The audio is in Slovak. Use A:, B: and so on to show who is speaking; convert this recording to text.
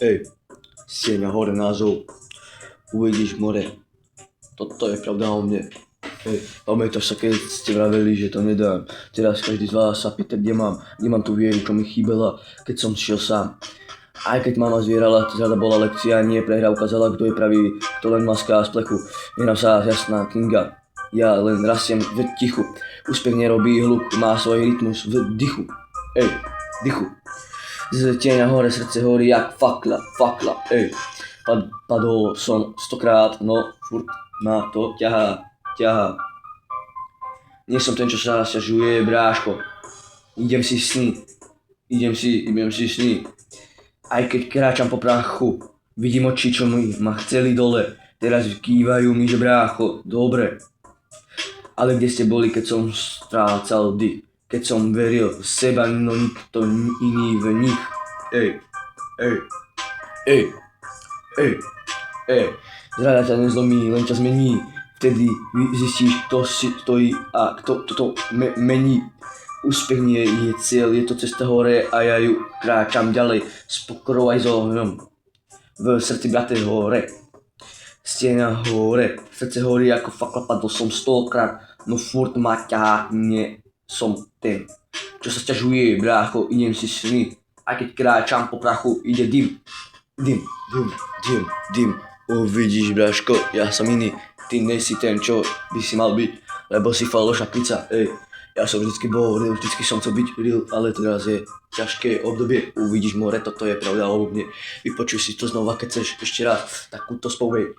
A: Ej, stieňa hore názov, uvidíš more. Toto je pravda o mne. Ej, pamätáš sa, keď ste vraveli, že to nedám. Teraz každý z vás sa pýta, kde mám tú vieru, čo mi chýbala, keď som šiel sám. Aj keď mama zvierala, zrada bola lekcia, nie prehra ukázala, kto je pravý, kto len maská z plechu. Nehrám sa jasná Kinga, ja len rastiem v tichu. Úspech nerobí hluk, má svoj rytmus v dychu. Ej, dychu. Z tieňa hore srdce horí jak fakla, ej. Padol som 100krát, no furt ma to ťahá. Nie som ten, čo sa sťažuje, bráško. Idem si sny. Aj keď kráčam po prachu, vidím oči, čo ma chceli dole. Teraz kývajú mi, že brácho, dobre. Ale kde ste boli, keď som strácal dých? Keď som veril v seba, no nikto iný v nich. Ej. Zrada ťa nezlomí, len ťa zmení. Vtedy zistíš, kto si stojí a kto to mení. Úspech nie je cieľ, je to cesta hore a ja ju kráčam ďalej. S pokorou aj s ohňom. V srdci brate hore. Stieňa hore, srdce horí ako fakla, padol som 100krát, no furt ma ťahá, nie som ten, čo sa sťažuje, brácho, idem si sny. A keď kráčam po prachu, ide dym. Uvidíš, bráško, ja som iný, ty nejsi ten, čo by si mal byť, lebo si falošná pizza, ej. Ja som vždycky bol real, vždycky som chcel byť real, ale teraz je ťažké obdobie, uvidíš more, toto je pravda o mne. Vypočuj si to znova, keď chceš ešte raz takúto spoveď.